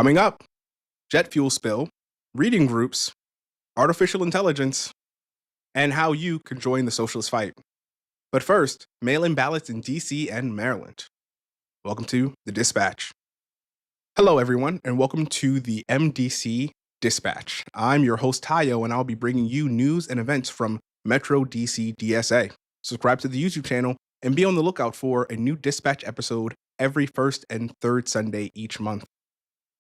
Coming up, jet fuel spill, reading groups, artificial intelligence, and how you can join the socialist fight. But first, mail-in ballots in DC and Maryland. Welcome to the Dispatch. Hello, everyone, and welcome to the MDC Dispatch. I'm your host, Tayo, and I'll be bringing you news and events from Metro DC DSA. Subscribe to the YouTube channel and be on the lookout for a new Dispatch episode every first and third Sunday each month.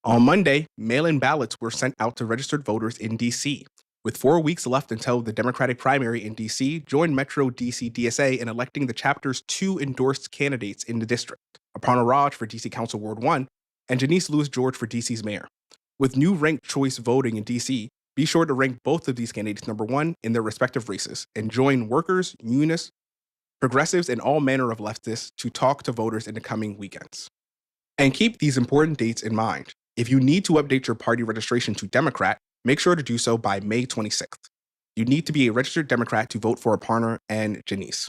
On Monday, mail-in ballots were sent out to registered voters in DC. With 4 weeks left until the Democratic primary in DC, join Metro DC DSA in electing the chapter's 2 endorsed candidates in the district, Aparna for DC Council Ward 1 and Janeese Lewis-George for DC's mayor. With new ranked choice voting in DC, be sure to rank both of these candidates number 1 in their respective races and join workers, unionists, progressives, and all manner of leftists to talk to voters in the coming weekends. And keep these important dates in mind. If you need to update your party registration to Democrat, make sure to do so by May 26th. You need to be a registered Democrat to vote for Aparna and Janeese.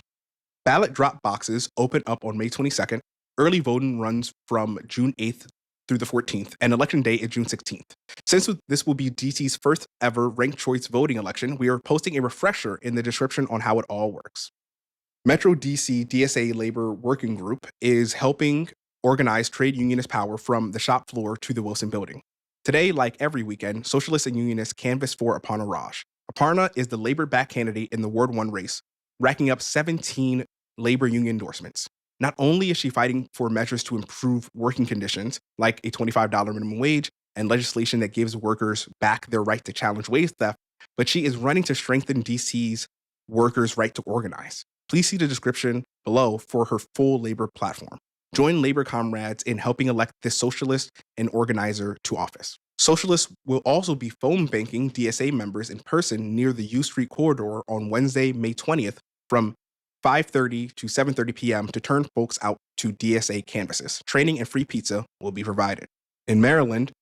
Ballot drop boxes open up on May 22nd. Early voting runs from June 8th through the 14th, and election day is June 16th. Since this will be DC's first ever ranked choice voting election, we are posting a refresher in the description on how it all works. Metro DC DSA Labor Working Group is helping organize trade unionist power from the shop floor to the Wilson building. Today, like every weekend, socialists and unionists canvass for Aparna Raj. Aparna is the labor-backed candidate in the Ward 1 race, racking up 17 labor union endorsements. Not only is she fighting for measures to improve working conditions, like a $25 minimum wage and legislation that gives workers back their right to challenge wage theft, but she is running to strengthen DC's workers' right to organize. Please see the description below for her full labor platform. Join labor comrades in helping elect this socialist and organizer to office. Socialists will also be phone banking DSA members in person near the U Street corridor on Wednesday, May 20th from 5:30 to 7:30 p.m. to turn folks out to DSA canvases. Training and free pizza will be provided. In Maryland,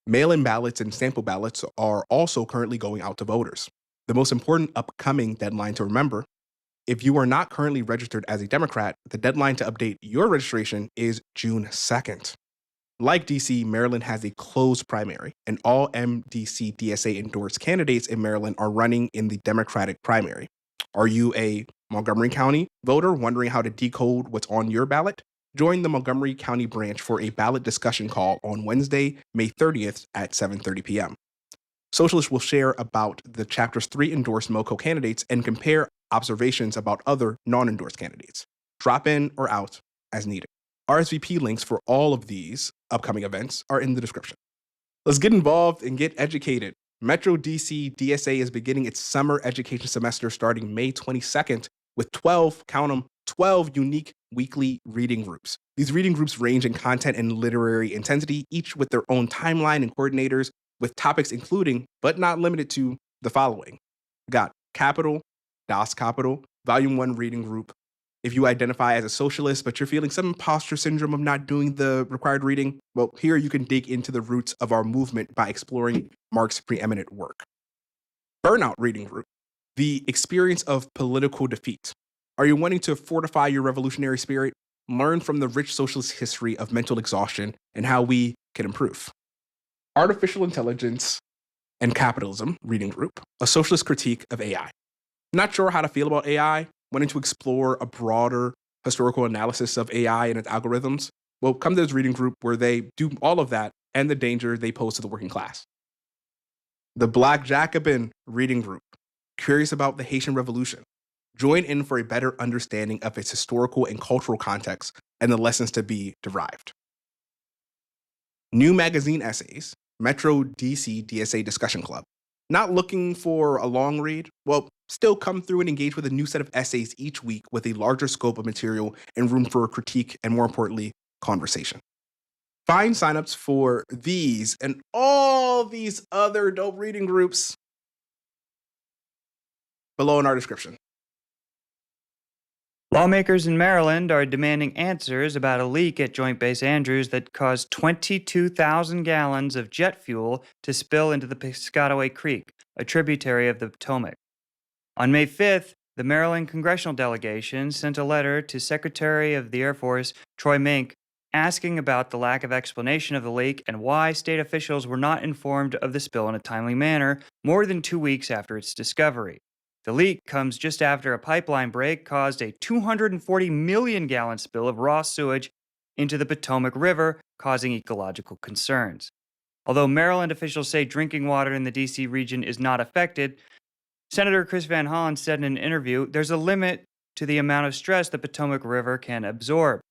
mail-in ballots and sample ballots are also currently going out to voters. The most important upcoming deadline to remember: if you are not currently registered as a Democrat, the deadline to update your registration is June 2nd. Like DC, Maryland has a closed primary, and all MDC DSA endorsed candidates in Maryland are running in the Democratic primary. Are you a Montgomery County voter wondering how to decode what's on your ballot? Join the Montgomery County branch for a ballot discussion call on Wednesday, May 30th at 7:30 p.m. Socialists will share about the Chapter's 3 endorsed MoCo candidates and compare observations about other non-endorsed candidates. Drop in or out as needed. RSVP links for all of these upcoming events are in the description. Let's get involved and get educated. Metro DC DSA is beginning its summer education semester starting May 22nd with 12 unique weekly reading groups. These reading groups range in content and literary intensity, each with their own timeline and coordinators, with topics including, but not limited to, the following. We got Capital, Das Kapital, Volume 1 Reading Group. If you identify as a socialist, but you're feeling some imposter syndrome of not doing the required reading, well, here you can dig into the roots of our movement by exploring Marx's preeminent work. Burnout Reading Group, The Experience of Political Defeat. Are you wanting to fortify your revolutionary spirit? Learn from the rich socialist history of mental exhaustion and how we can improve. Artificial Intelligence and Capitalism Reading Group, A Socialist Critique of AI. Not sure how to feel about AI, wanting to explore a broader historical analysis of AI and its algorithms? Well, come to this reading group where they do all of that and the danger they pose to the working class. The Black Jacobin Reading Group, curious about the Haitian Revolution. Join in for a better understanding of its historical and cultural context and the lessons to be derived. New magazine essays, Metro DC DSA Discussion Club. Not looking for a long read? Well, still come through and engage with a new set of essays each week with a larger scope of material and room for critique and, more importantly, conversation. Find signups for these and all these other dope reading groups below in our description. Lawmakers in Maryland are demanding answers about a leak at Joint Base Andrews that caused 22,000 gallons of jet fuel to spill into the Piscataway Creek, a tributary of the Potomac. On May 5th, the Maryland congressional delegation sent a letter to Secretary of the Air Force Troy Mink asking about the lack of explanation of the leak and why state officials were not informed of the spill in a timely manner more than 2 weeks after its discovery. The leak comes just after a pipeline break caused a 240 million gallon spill of raw sewage into the Potomac River, causing ecological concerns. Although Maryland officials say drinking water in the D.C. region is not affected, Senator Chris Van Hollen said in an interview there's a limit to the amount of stress the Potomac River can absorb.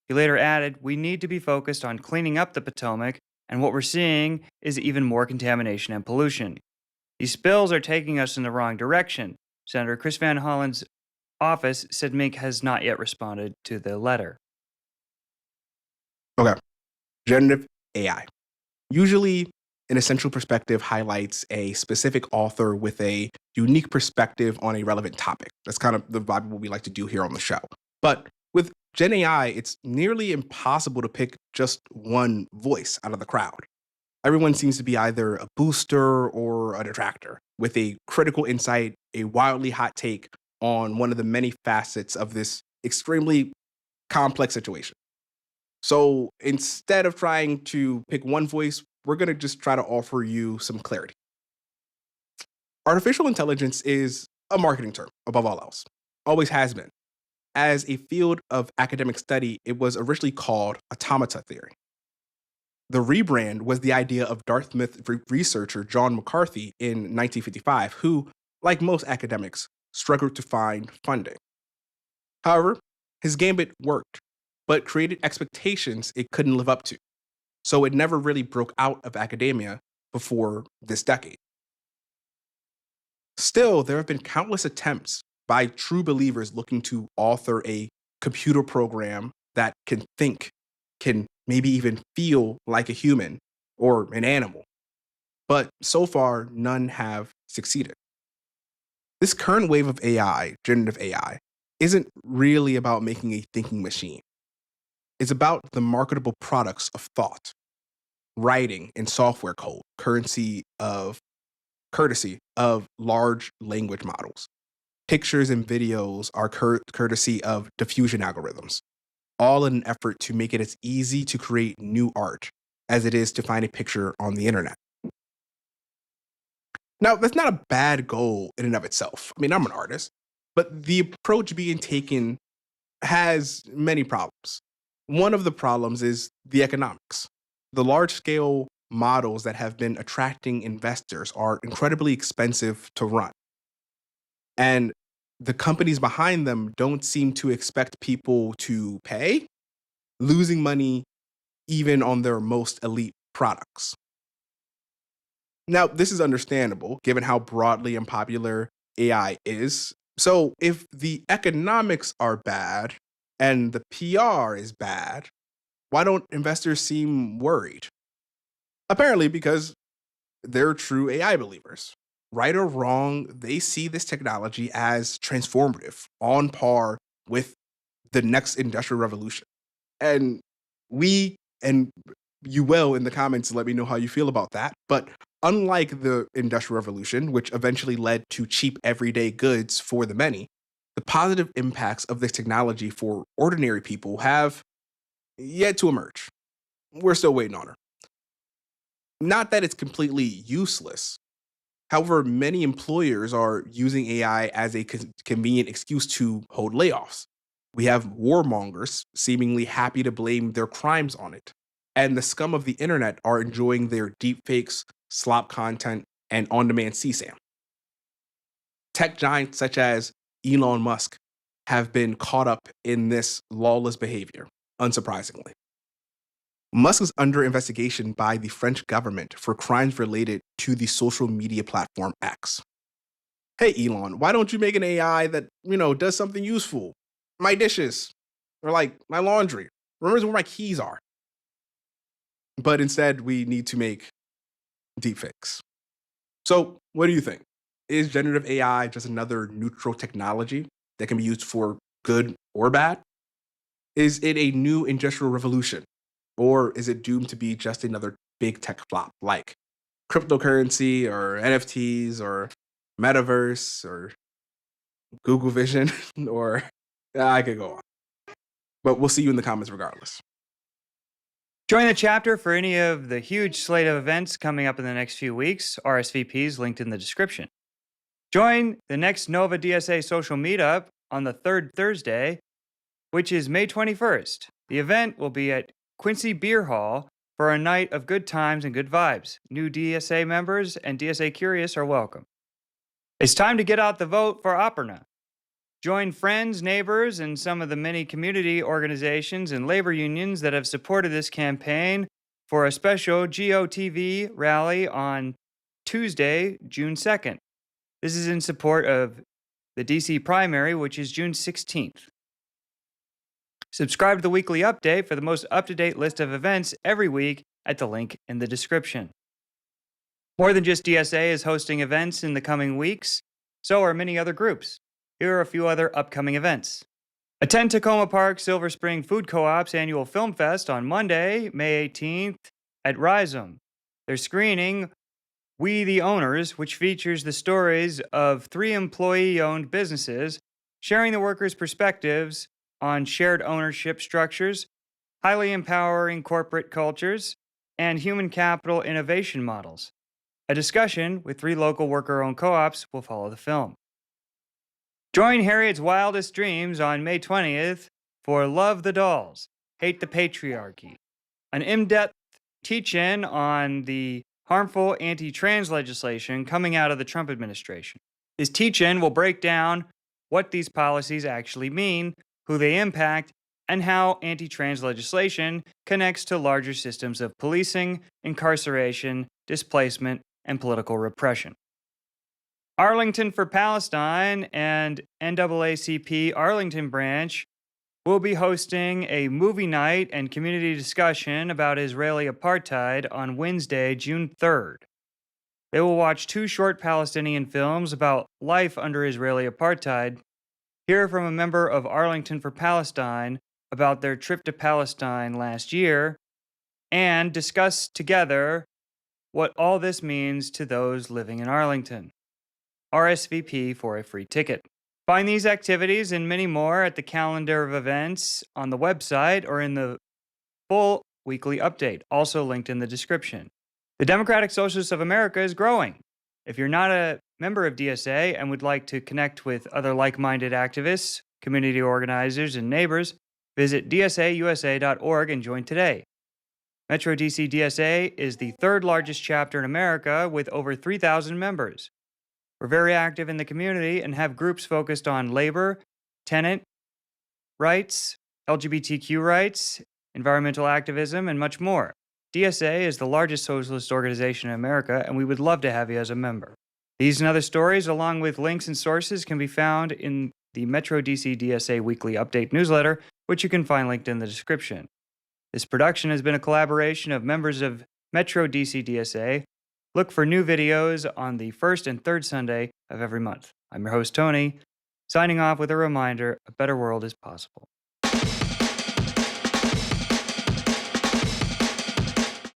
He later added, "We need to be focused on cleaning up the Potomac, and what we're seeing is even more contamination and pollution. These spills are taking us in the wrong direction." Senator Chris Van Hollen's office said Mink has not yet responded to the letter. Okay. Generative AI. Usually, an essential perspective highlights a specific author with a unique perspective on a relevant topic. That's kind of the vibe what we like to do here on the show. But with Gen AI, it's nearly impossible to pick just one voice out of the crowd. Everyone seems to be either a booster or a detractor, with a critical insight, a wildly hot take on one of the many facets of this extremely complex situation. So instead of trying to pick one voice, we're going to just try to offer you some clarity. Artificial intelligence is a marketing term, above all else. Always has been. As a field of academic study, it was originally called automata theory. The rebrand was the idea of Dartmouth researcher John McCarthy in 1955, who, like most academics, struggled to find funding. However, his gambit worked, but created expectations it couldn't live up to. So it never really broke out of academia before this decade. Still, there have been countless attempts by true believers looking to author a computer program that can think, can maybe even feel like a human or an animal. But so far, none have succeeded. This current wave of AI, generative AI, isn't really about making a thinking machine. It's about the marketable products of thought, writing and software code, courtesy of large language models. Pictures and videos are courtesy of diffusion algorithms, all in an effort to make it as easy to create new art as it is to find a picture on the internet. Now, that's not a bad goal in and of itself. I mean, I'm an artist, but the approach being taken has many problems. One of the problems is the economics. The large scale models that have been attracting investors are incredibly expensive to run. And the companies behind them don't seem to expect people to pay, losing money even on their most elite products. Now, this is understandable given how broadly unpopular AI is. So, if the economics are bad and the PR is bad, why don't investors seem worried? Apparently, because they're true AI believers. Right or wrong, they see this technology as transformative, on par with the next industrial revolution. And and you will in the comments let me know how you feel about that. But unlike the industrial revolution, which eventually led to cheap everyday goods for the many, the positive impacts of this technology for ordinary people have yet to emerge. We're still waiting on her. Not that it's completely useless. However, many employers are using AI as a convenient excuse to hold layoffs. We have warmongers seemingly happy to blame their crimes on it. And the scum of the internet are enjoying their deepfakes, slop content, and on demand CSAM. Tech giants such as Elon Musk have been caught up in this lawless behavior, unsurprisingly. Musk is under investigation by the French government for crimes related to the social media platform X. Hey Elon, why don't you make an AI that, does something useful? My dishes, or like my laundry, remembers where my keys are. But instead, we need to make deepfakes. So, what do you think? Is generative AI just another neutral technology that can be used for good or bad? Is it a new industrial revolution? Or is it doomed to be just another big tech flop like cryptocurrency or NFTs or metaverse or Google Vision or I could go on. But we'll see you in the comments regardless. Join the chapter for any of the huge slate of events coming up in the next few weeks. RSVPs linked in the description. Join the next Nova DSA social meetup on the third Thursday, which is May 21st. The event will be at Quincy Beer Hall for a night of good times and good vibes. New DSA members and DSA curious are welcome. It's time to get out the vote for Aparna. Join friends, neighbors, and some of the many community organizations and labor unions that have supported this campaign for a special GOTV rally on Tuesday, June 2nd. This is in support of the DC primary, which is June 16th. Subscribe to the weekly update for the most up-to-date list of events every week at the link in the description. More Than Just DSA is hosting events in the coming weeks, so are many other groups. Here are a few other upcoming events. Attend Tacoma Park Silver Spring Food Co-op's annual Film Fest on Monday, May 18th at Rhizome. They're screening We the Owners, which features the stories of 3 employee-owned businesses sharing the workers' perspectives on shared ownership structures, highly empowering corporate cultures, and human capital innovation models. A discussion with 3 local worker-owned co-ops will follow the film. Join Harriet's Wildest Dreams on May 20th for Love the Dolls, Hate the Patriarchy, an in-depth teach-in on the harmful anti-trans legislation coming out of the Trump administration. This teach-in will break down what these policies actually mean, who they impact, and how anti-trans legislation connects to larger systems of policing, incarceration, displacement, and political repression. Arlington for Palestine and NAACP Arlington branch will be hosting a movie night and community discussion about Israeli apartheid on Wednesday, June 3rd. They will watch 2 short Palestinian films about life under Israeli apartheid, hear from a member of Arlington for Palestine about their trip to Palestine last year, and discuss together what all this means to those living in Arlington. RSVP for a free ticket. Find these activities and many more at the calendar of events on the website or in the full weekly update, also linked in the description. The Democratic Socialists of America is growing. If you're not a member of DSA and would like to connect with other like-minded activists, community organizers, and neighbors, visit dsausa.org and join today. Metro DC DSA is the 3rd largest chapter in America with over 3,000 members. We're very active in the community and have groups focused on labor, tenant rights, LGBTQ rights, environmental activism, and much more. DSA is the largest socialist organization in America, and we would love to have you as a member. These and other stories, along with links and sources, can be found in the Metro DC DSA Weekly Update newsletter, which you can find linked in the description. This production has been a collaboration of members of Metro DC DSA. Look for new videos on the 1st and 3rd Sunday of every month. I'm your host, Tony, signing off with a reminder, a better world is possible.